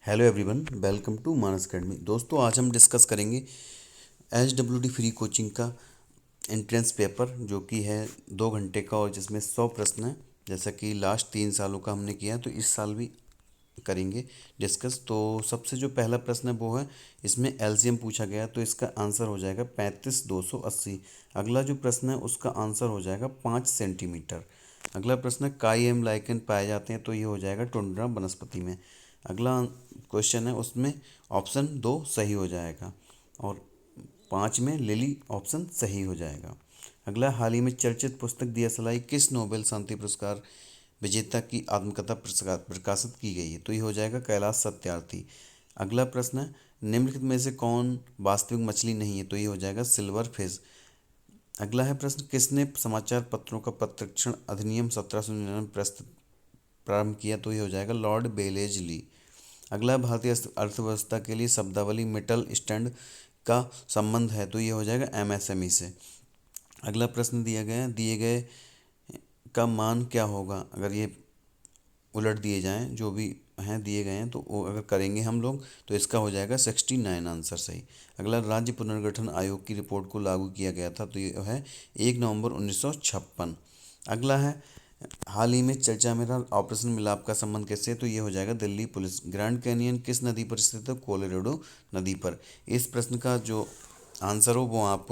Hello everyone, welcome to Manas academy. दोस्तों, आज हम डिस्कस करेंगे HWD फ्री कोचिंग का एंट्रेंस पेपर जो कि है 2 घंटे का और जिसमें 100 प्रश्न है। जैसा कि लास्ट 3 सालों का हमने किया है तो इस साल भी करेंगे डिस्कस। तो सबसे जो पहला प्रश्न है वो है, इसमें एलसीएम पूछा गया है तो इसका आंसर हो जाएगा 35,280। अगला जो प्रश्न है उसका आंसर हो जाएगा 5 सेंटीमीटर। अगला प्रश्न है, काई एम लाइकेन पाए जाते हैं तो ये हो जाएगा टुंड्रा वनस्पति में। अगला क्वेश्चन है उसमें ऑप्शन 2 सही हो जाएगा और 5 में लिली ऑप्शन सही हो जाएगा। अगला, हाल ही में चर्चित पुस्तक दिया सलाई किस नोबेल शांति पुरस्कार विजेता की आत्मकथा प्रकाशित की गई है तो ये हो जाएगा कैलाश सत्यार्थी। अगला प्रश्न है, निम्नलिखित में से कौन वास्तविक मछली नहीं है तो ये हो जाएगा सिल्वर फिश। अगला है प्रश्न, किसने समाचार पत्रों का प्रशिक्षण अधिनियम 1799 प्रस्तुत प्रारंभ किया तो ये हो जाएगा लॉर्ड बेलेजली। अगला, भारतीय अर्थव्यवस्था के लिए शब्दावली मिटल स्टैंड का संबंध है तो ये हो जाएगा एमएसएमई से। अगला प्रश्न दिया गया है, दिए गए का मान क्या होगा अगर ये उलट दिए जाएं, जो भी हैं दिए गए हैं तो वो अगर करेंगे हम लोग तो इसका हो जाएगा 69 आंसर सही। अगला, राज्य पुनर्गठन आयोग की रिपोर्ट को लागू किया गया था तो ये है 1 नवंबर 1956। अगला है, हाल ही में चर्चा में रहा ऑपरेशन मिलाप का संबंध कैसे है तो ये हो जाएगा दिल्ली पुलिस। ग्रैंड कैनियन किस नदी पर स्थित है? कोलोराडो नदी पर। इस प्रश्न का जो आंसर हो वो आप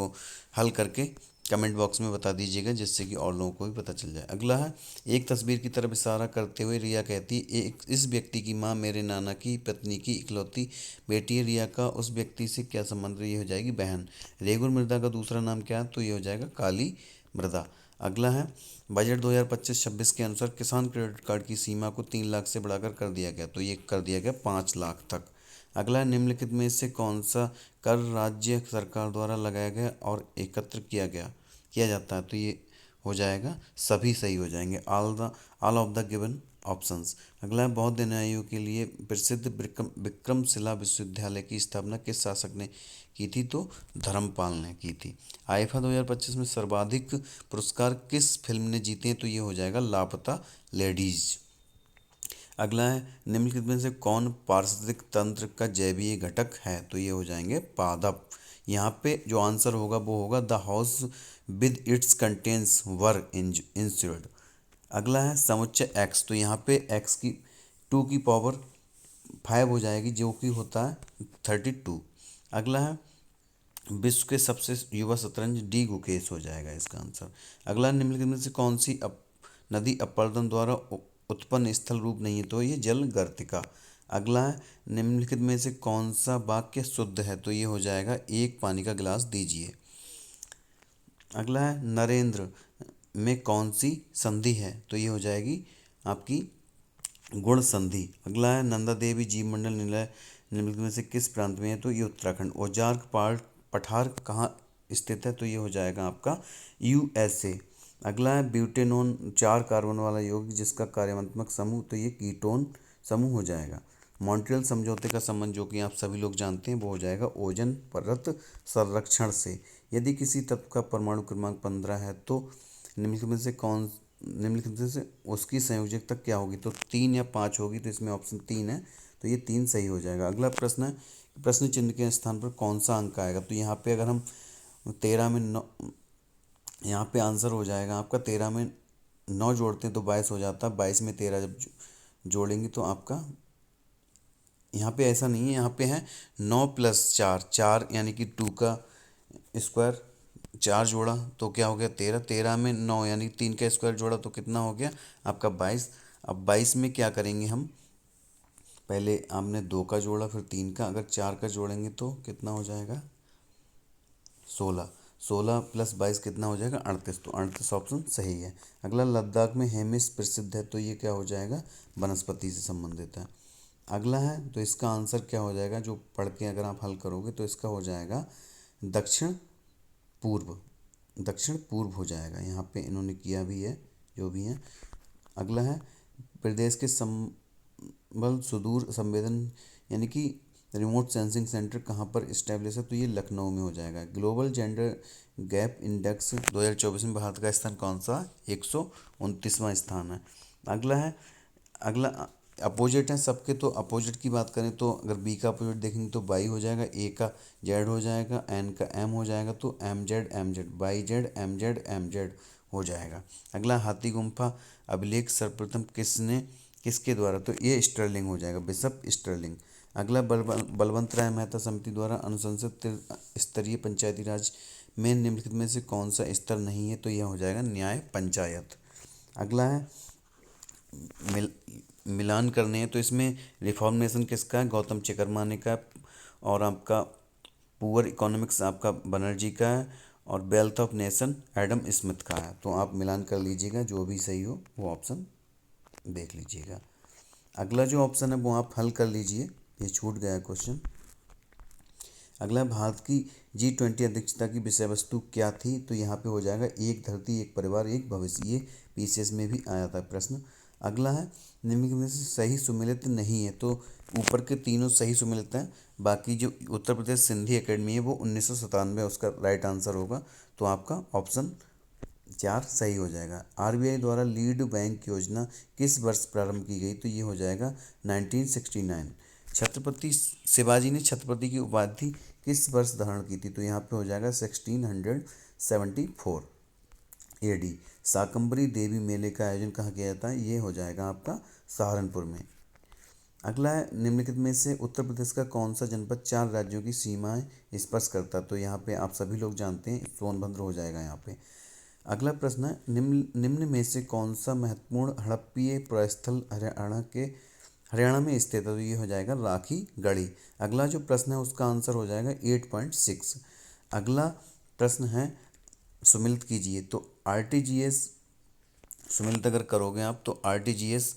हल करके कमेंट बॉक्स में बता दीजिएगा जिससे कि और लोगों को भी पता चल जाए। अगला है, एक तस्वीर की तरफ इशारा करते हुए रिया कहती, एक इस व्यक्ति की माँ मेरे नाना की पत्नी की इकलौती बेटी है। रिया का उस व्यक्ति से क्या संबंध? ये हो जाएगी बहन। रेगुर मृदा का दूसरा नाम क्या है तो ये हो जाएगा काली मृदा। अगला है, बजट 2025-26 के अनुसार किसान क्रेडिट कार्ड की सीमा को 3 लाख से बढ़ाकर कर दिया गया तो ये कर दिया गया 5 लाख तक। अगला, निम्नलिखित में से कौन सा कर राज्य सरकार द्वारा लगाया गया और एकत्र किया जाता है तो ये हो जाएगा सभी सही हो जाएंगे, all of the given options. अगला है, बौद्ध न्यायियों के लिए प्रसिद्ध विक्रमशिला विश्वविद्यालय की स्थापना किस शासक ने की थी तो धर्मपाल ने की थी। आईफा 2025 में सर्वाधिक पुरस्कार किस फिल्म ने जीते हैं तो ये हो जाएगा लापता लेडीज। अगला है, निम्नलिखित में से कौन पारिस्थितिक तंत्र का जैवीय घटक है तो ये हो जाएंगे पादप। यहाँ पे जो आंसर होगा वो होगा the house with its contents were insured. अगला है, समुच्चय एक्स तो यहाँ पे एक्स की 2 की पावर 5 हो जाएगी जो कि होता है 32। अगला है, विश्व के सबसे युवा शतरंज डी गुकेश हो जाएगा इसका आंसर। अगला, निम्नलिखित में से कौन सी नदी अपरदन द्वारा उत्पन्न स्थल रूप नहीं है तो ये जल गर्तिका। अगला है, निम्नलिखित में से कौन सा वाक्य शुद्ध है तो ये हो जाएगा एक पानी का गिलास दीजिए। अगला है, नरेंद्र में कौन सी संधि है तो ये हो जाएगी आपकी गुण संधि। अगला है, नंदा देवी जीव मंडल निलय निम्नलिखित में से किस प्रांत में है तो ये उत्तराखंड। औजार पठार कहाँ स्थित है तो ये हो जाएगा आपका यूएसए। अगला है, ब्यूटेनोन 4 कार्बन वाला यौगिक जिसका कार्यात्मक समूह तो ये कीटोन समूह हो जाएगा। मॉन्ट्रियल समझौते का संबंध जो कि आप सभी लोग जानते हैं वो हो जाएगा ओजोन परत संरक्षण से। यदि किसी तत्व का परमाणु क्रमांक 15 है तो निम्नलिखित में से उसकी संयोजकता क्या होगी तो 3 या 5 होगी तो इसमें ऑप्शन 3 है तो ये 3 सही हो जाएगा। अगला प्रश्न है, प्रश्न चिन्ह के स्थान पर कौन सा अंक आएगा तो यहाँ पे अगर हम 13 में 9, यहाँ पे आंसर हो जाएगा आपका 13 में 9 जोड़ते हैं तो 22 हो जाता है। 22 में 13 जब जोड़ेंगे तो आपका यहाँ पे ऐसा नहीं है, यहाँ पे है 9 + 4, 4 यानी कि 2 का स्क्वायर, 4 जोड़ा तो क्या हो गया 13, 13 में 9 यानी 3 का स्क्वायर जोड़ा तो कितना हो गया आपका 22। अब 22 में क्या करेंगे हम, पहले आपने 2 का जोड़ा फिर 3 का, अगर 4 का जोड़ेंगे तो कितना हो जाएगा 16। 16 + 22 कितना हो जाएगा 38, तो 38 ऑप्शन सही है। अगला, लद्दाख में हेमिस प्रसिद्ध है तो ये क्या हो जाएगा वनस्पति से संबंधित है। अगला है, तो इसका आंसर क्या हो जाएगा जो पढ़ के अगर आप हल करोगे तो इसका हो जाएगा दक्षिण पूर्व। दक्षिण पूर्व हो जाएगा, यहाँ पे इन्होंने किया भी है जो भी है। अगला है, प्रदेश के संबल सुदूर संवेदन यानी कि रिमोट सेंसिंग सेंटर कहाँ पर इस्टेब्लिश है तो ये लखनऊ में हो जाएगा। ग्लोबल जेंडर गैप इंडेक्स 2024 में भारत का स्थान कौन सा? 129वां स्थान है। अगला है, अगला अपोजिट हैं सबके, तो अपोजिट की बात करें तो अगर बी का अपोजिट देखेंगे तो बाई हो जाएगा, ए का जेड हो जाएगा, एन का एम हो जाएगा, तो M Z by Z M Z हो जाएगा। अगला, हाथी गुम्फा अभिलेख सर्वप्रथम किसके द्वारा, तो ये स्टर्लिंग हो जाएगा, बिशप स्टर्लिंग। अगला, बलवंत राय मेहता समिति द्वारा अनुशंसित स्तरीय पंचायती राज में निम्नलिखित में से कौन सा स्तर नहीं है, तो यह हो जाएगा न्याय पंचायत। अगला है मिलान करने हैं, तो इसमें रिफॉर्मेशन किसका है, गौतम चिकरमानी का, और आपका पुअर इकोनॉमिक्स आपका बनर्जी का है, और wealth of nation Adam Smith का है। तो आप मिलान कर लीजिएगा, जो भी सही हो वो ऑप्शन देख लीजिएगा। अगला जो ऑप्शन है वो आप हल कर लीजिए, ये छूट गया क्वेश्चन। अगला, भारत की G20 अध्यक्षता की विषय वस्तु क्या थी, तो यहाँ पे हो जाएगा एक धरती एक परिवार एक भविष्य, ये पीसीएस में भी आया था प्रश्न। अगला है, निम्नलिखित में से सही सुमेलित नहीं है, तो ऊपर के तीनों सही सुमेलित हैं, बाकी जो उत्तर प्रदेश सिंधी एकेडमी है वो 1997 उसका राइट आंसर होगा, तो आपका ऑप्शन 4 सही हो जाएगा। आरबीआई द्वारा लीड बैंक योजना किस वर्ष प्रारंभ की गई, तो ये हो जाएगा 1969। छत्रपति शिवाजी ने छत्रपति की उपाधि किस वर्ष धारण की थी, तो यहाँ पे हो जाएगा 1674 एडी। शाकंभरी देवी मेले का आयोजन कहाँ किया जाता है, ये हो जाएगा आपका सहारनपुर में। अगला है, निम्नलिखित में से उत्तर प्रदेश का कौन सा जनपद 4 राज्यों की सीमाएं स्पर्श करता है, तो यहाँ पे आप सभी लोग जानते हैं सोनभद्र हो जाएगा यहाँ पे। अगला प्रश्न है, निम्न में से कौन सा महत्वपूर्ण हड़प्पीय प्रस्थल हरियाणा में स्थित है, तो ये हो जाएगा राखी गढ़ी। अगला जो प्रश्न है उसका आंसर हो जाएगा 8.6। अगला प्रश्न है, सुमिलित कीजिए, तो आरटीजीएस सुमिलित अगर करोगे आप तो आरटीजीएस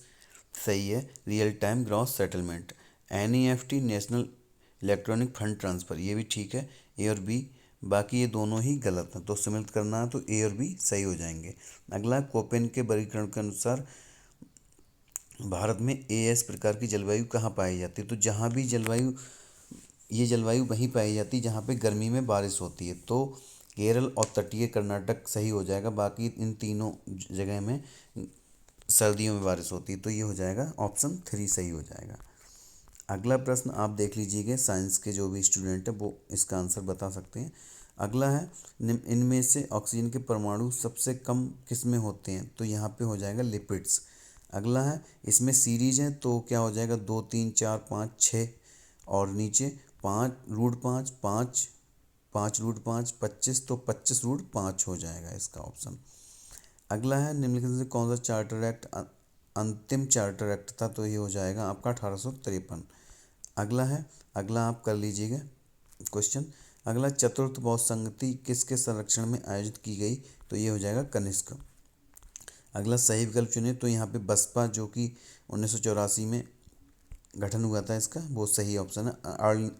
सही है, real time gross settlement. NEFT national electronic fund transfer, ये भी ठीक है, ए और बी, बाकी ये दोनों ही गलत हैं, तो सम्मिलित करना है तो ए और बी सही हो जाएंगे। अगला, कोपेन के वर्गीकरण के अनुसार भारत में एएस प्रकार की जलवायु कहाँ पाई जाती है, तो जहाँ भी जलवायु वहीं पाई जाती है जहाँ पे गर्मी में बारिश होती है, तो केरल और तटीय कर्नाटक सही हो जाएगा, बाकी इन तीनों जगह में सर्दियों में बारिश होती है, तो ये हो जाएगा ऑप्शन 3 सही हो जाएगा। अगला प्रश्न आप देख लीजिएगा, साइंस के जो भी स्टूडेंट है वो इसका आंसर बता सकते हैं। अगला है, इनमें से ऑक्सीजन के परमाणु सबसे कम किस में होते हैं, तो यहाँ पे हो जाएगा लिपिड्स। अगला है, इसमें सीरीज है तो क्या हो जाएगा 2 3 4 5 6, और नीचे 5√5 5 5√5 25, तो 25√5 हो जाएगा इसका ऑप्शन। अगला है, निम्नलिखित से कौन सा चार्टर एक्ट अंतिम चार्टर एक्ट था, तो ये हो जाएगा आपका 1853। अगला आप कर लीजिएगा क्वेश्चन। अगला, चतुर्थ बौद्ध संगति किसके संरक्षण में आयोजित की गई, तो ये हो जाएगा कनिष्क। अगला, सही विकल्प चुने, तो यहाँ पे बसपा जो कि 1984 में गठन हुआ था इसका, वो सही ऑप्शन है।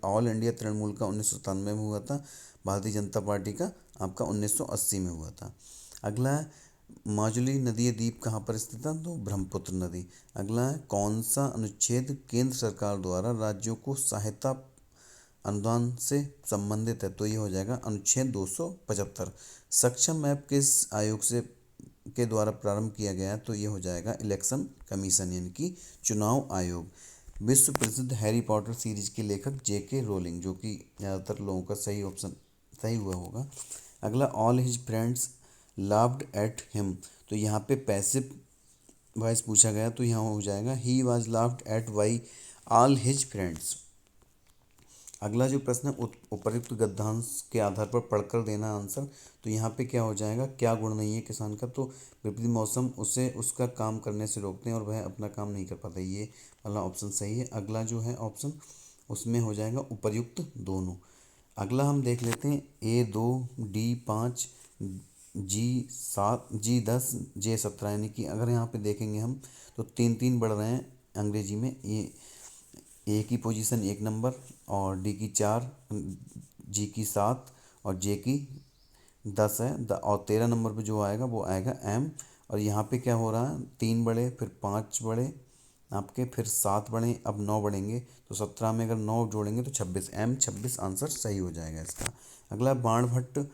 ऑल इंडिया तृणमूल का 1997 में हुआ था, भारतीय जनता पार्टी का आपका 1980 में हुआ था। अगला है, माजुली नदी द्वीप कहाँ पर स्थित है, तो ब्रह्मपुत्र नदी। अगला है, कौन सा अनुच्छेद केंद्र सरकार द्वारा राज्यों को सहायता अनुदान से संबंधित है, तो ये हो जाएगा अनुच्छेद 275। सक्षम ऐप किस आयोग से के द्वारा प्रारंभ किया गया है, तो ये हो जाएगा इलेक्शन कमीशन यानी कि चुनाव आयोग। विश्व प्रसिद्ध हैरी पॉटर सीरीज के लेखक जेके रोलिंग, जो कि ज़्यादातर लोगों का सही ऑप्शन सही हुआ होगा। अगला, all his friends laughed at him, तो यहाँ पे पैसिव वॉइस पूछा गया, तो यहाँ हो जाएगा he was laughed eight why all his friends. अगला जो प्रश्न है, उपर्युक्त गद्यांश के आधार पर पढ़कर देना आंसर, तो यहाँ पे क्या हो जाएगा, क्या गुण नहीं है किसान का, तो विपरीत मौसम उसे उसका काम करने से रोकते हैं और वह अपना काम नहीं कर पाता, ये वाला ऑप्शन सही है। अगला जो है ऑप्शन उसमें हो जाएगा उपर्युक्त दोनों। अगला हम देख लेते हैं A2 D5 G7 G10 J17, यानी कि अगर यहाँ पे देखेंगे हम तो 3 बढ़ रहे हैं अंग्रेजी में, ये ए की पोजीशन 1 नंबर, और डी की 4, जी की 7 और जे की 10 है, और 13 नंबर पे जो आएगा वो आएगा एम। और यहाँ पे क्या हो रहा है, 3 बढ़े, फिर 5 बढ़े आपके, फिर 7 बढ़े, अब 9 बढ़ेंगे, तो 17 में अगर 9 जोड़ेंगे तो 26, एम 26 आंसर सही हो जाएगा इसका। अगला, बाणभट्ट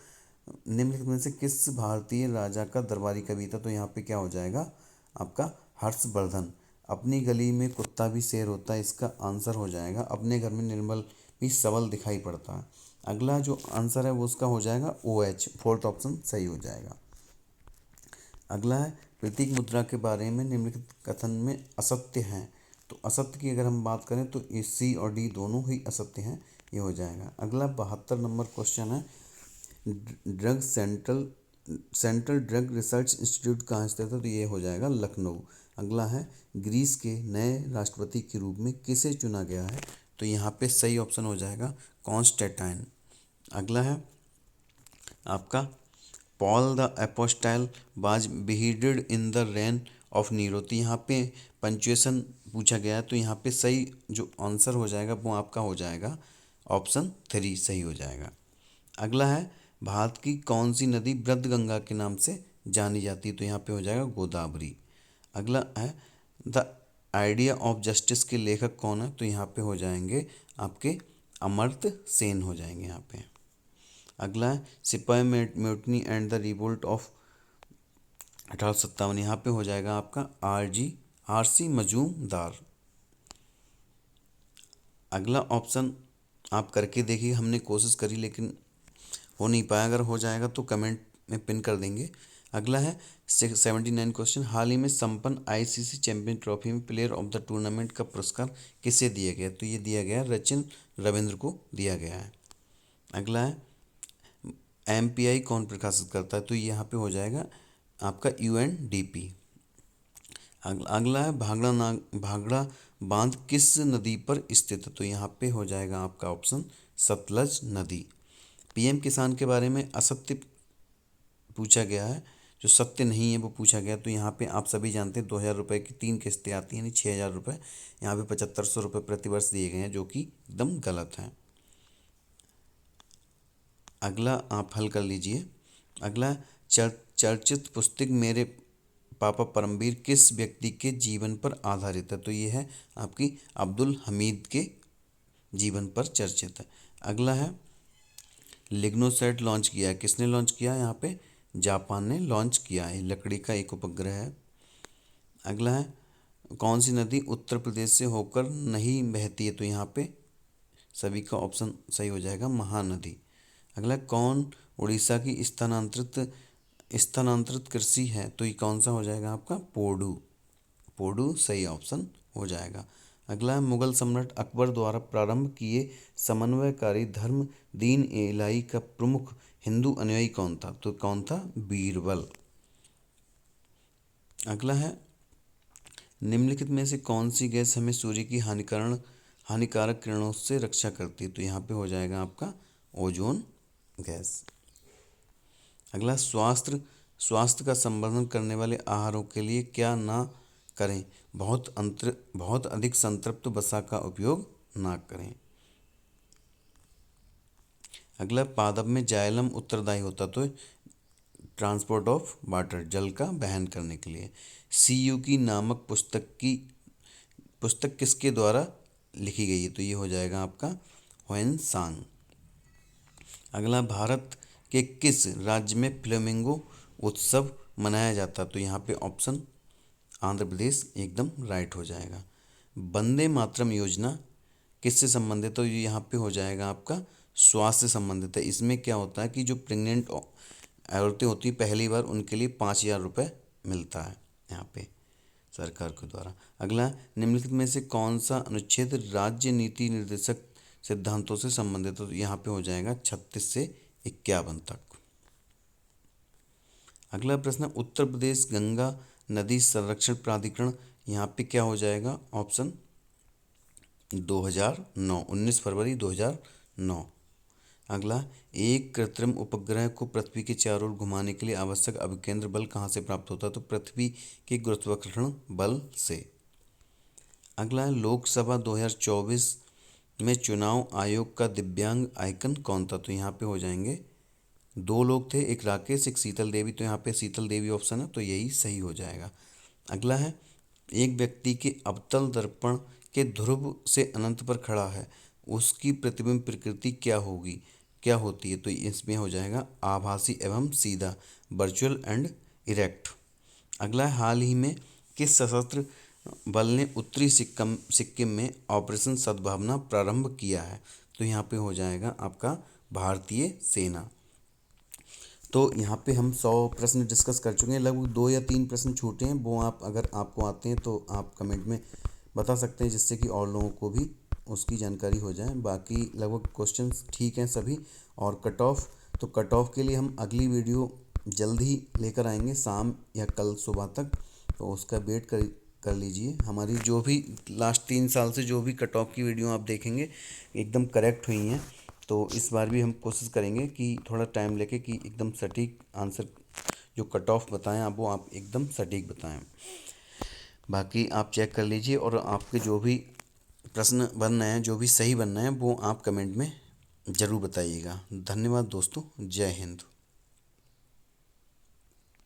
निम्नलिखित में से किस भारतीय राजा का दरबारी कवि था, तो यहाँ पे क्या हो जाएगा आपका हर्षवर्धन। अपनी गली में कुत्ता भी शेर होता है, इसका आंसर हो जाएगा अपने घर में निर्मल भी सबल दिखाई पड़ता है। अगला जो आंसर है वो उसका हो जाएगा OH, फोर्थ ऑप्शन सही हो जाएगा। अगला है प्रतीक मुद्रा के बारे में निम्नलिखित कथन में असत्य हैं। तो असत्य की अगर हम बात करें तो ए सी और डी दोनों ही असत्य हैं, ये हो जाएगा। अगला 72 नंबर क्वेश्चन है, drug central drug research institute कहाँ स्थित है, तो ये हो जाएगा लखनऊ। अगला है ग्रीस के नए राष्ट्रपति के रूप में किसे चुना गया है, तो यहाँ पे सही ऑप्शन हो जाएगा कॉन्स्टेंटाइन। अगला है आपका Paul the apostle was beheaded in the reign of Nero. तो यहाँ पे पंचुएशन पूछा गया है, तो यहाँ पे सही जो आंसर हो जाएगा वो आपका हो जाएगा ऑप्शन 3 सही हो जाएगा। अगला है भारत की कौन सी नदी वृद्धगंगा के नाम से जानी जाती है, तो यहाँ पे हो जाएगा गोदावरी। अगला है द आइडिया ऑफ जस्टिस के लेखक कौन है, तो यहाँ पे हो जाएंगे आपके अमर्त्य सेन हो जाएंगे यहाँ पे। अगला है सिपाही mutiny and the revolt of 1857, यहाँ पे हो जाएगा आपका RC मजूमदार। अगला ऑप्शन आप करके देखिए, हमने कोशिश करी लेकिन हो नहीं पाया, अगर हो जाएगा तो कमेंट में पिन कर देंगे। अगला है 79 क्वेश्चन, हाल ही में संपन्न ICC चैंपियन ट्रॉफी में प्लेयर ऑफ द टूर्नामेंट का पुरस्कार किसे दिया गया, तो ये दिया गया रचिन रविंद्र को दिया गया है। अगला है MPI कौन प्रकाशित करता है, तो यहाँ पे हो जाएगा आपका UNDP। अगला है भाखड़ा बांध किस नदी पर स्थित है, तो यहाँ पे हो जाएगा आपका ऑप्शन सतलज नदी। PM किसान के बारे में असत्य पूछा गया है, जो सत्य नहीं है वो पूछा गया, तो यहाँ पे आप सभी जानते हैं 2000 रुपये की 3 किस्तें आती हैं, यानी 6000 रुपये। यहाँ पे 7500 रुपये प्रतिवर्ष दिए गए हैं, जो कि एकदम गलत है। अगला आप हल कर लीजिए। अगला चर्चित पुस्तक मेरे पापा परमवीर किस व्यक्ति के जीवन पर आधारित है, तो ये है आपकी अब्दुल हमीद के जीवन पर चर्चित है। अगला है लिग्नोसैट लॉन्च किया है, किसने लॉन्च किया है, यहाँ पे जापान ने लॉन्च किया है, लकड़ी का एक उपग्रह है। अगला है कौन सी नदी उत्तर प्रदेश से होकर नहीं बहती है, तो यहाँ पे सभी का ऑप्शन सही हो जाएगा महानदी। अगला कौन उड़ीसा की स्थानांतरित कृषि है, तो ये कौन सा हो जाएगा आपका पोडू सही ऑप्शन हो जाएगा। अगला मुगल सम्राट अकबर द्वारा प्रारंभ किए समन्वयकारी धर्म दीन इलाही का प्रमुख हिंदू अनुयायी कौन था, तो कौन था, बीरबल। अगला है निम्नलिखित में से कौन सी गैस हमें सूर्य की हानिकारक किरणों से रक्षा करती है, तो यहाँ पे हो जाएगा आपका ओजोन गैस। अगला स्वास्थ्य का संवर्धन करने वाले आहारों के लिए क्या ना करें, बहुत अधिक संतृप्त वसा का उपयोग ना करें। अगला पादप में जाइलम उत्तरदायी होता, तो ट्रांसपोर्ट ऑफ वाटर, जल का वहन करने के लिए। CU की नामक पुस्तक किसके द्वारा लिखी गई है, तो ये हो जाएगा आपका ह्वेन सांग। अगला भारत के किस राज्य में फ्लेमिंगो उत्सव मनाया जाता, तो यहाँ पे ऑप्शन आंध्र प्रदेश एकदम राइट हो जाएगा। वंदे मातरम योजना किससे संबंधित है, तो ये यहाँ पे हो जाएगा आपका स्वास्थ्य से संबंधित है। इसमें क्या होता है कि जो प्रेग्नेंट औरतें होती पहली बार, उनके लिए 5000 रुपये मिलता है यहाँ पे सरकार के द्वारा। अगला निम्नलिखित में से कौन सा अनुच्छेद राज्य नीति निर्देशक सिद्धांतों से संबंधित है, तो यहाँ पे हो जाएगा 36 से 51 तक। अगला प्रश्न उत्तर प्रदेश गंगा नदी संरक्षण प्राधिकरण, यहाँ पे क्या हो जाएगा ऑप्शन 2009, 19 फरवरी 2009। अगला एक कृत्रिम उपग्रह को पृथ्वी के चारों ओर घुमाने के लिए आवश्यक अभिकेंद्र बल कहाँ से प्राप्त होता है, तो पृथ्वी के गुरुत्वाकर्षण बल से। अगला लोकसभा 2024 में चुनाव आयोग का दिव्यांग आइकन कौन था, तो यहाँ पे हो जाएंगे 2 लोग थे, एक राकेश एक शीतल देवी, तो यहाँ पे शीतल देवी ऑप्शन है, तो यही सही हो जाएगा। अगला है एक व्यक्ति के अवतल दर्पण के ध्रुव से अनंत पर खड़ा है, उसकी प्रतिबिंब प्रकृति क्या होती है, तो इसमें हो जाएगा आभासी एवं सीधा, वर्चुअल एंड इरेक्ट। अगला हाल ही में किस सशस्त्र बल ने उत्तरी सिक्किम में ऑपरेशन सद्भावना प्रारंभ किया है? तो यहाँ पे हो जाएगा आपका भारतीय सेना। तो यहाँ पे हम 100 प्रश्न डिस्कस कर चुके हैं, लगभग 2 या 3 प्रश्न छूटे हैं, वो आप अगर आपको आते हैं तो आप कमेंट में बता सकते हैं, जिससे कि और लोगों को भी उसकी जानकारी हो जाए। बाकी लगभग क्वेश्चंस ठीक हैं सभी। और कट ऑफ, तो कट ऑफ के लिए हम अगली वीडियो जल्द ही लेकर आएंगे, शाम या कल सुबह तक। तो उसका वेट कर लीजिए। हमारी जो भी लास्ट 3 साल से जो भी कट ऑफ की वीडियो आप देखेंगे एकदम करेक्ट हुई हैं। तो इस बार भी हम कोशिश करेंगे कि थोड़ा टाइम लेके कि एकदम सटीक आंसर जो कट ऑफ बताएं आप, वो आप एकदम सटीक बताएं। बाकी आप चेक कर लीजिए, और आपके जो भी प्रश्न बन रहे हैं, जो भी सही बन रहे हैं, वो आप कमेंट में ज़रूर बताइएगा। धन्यवाद दोस्तों, जय हिंद।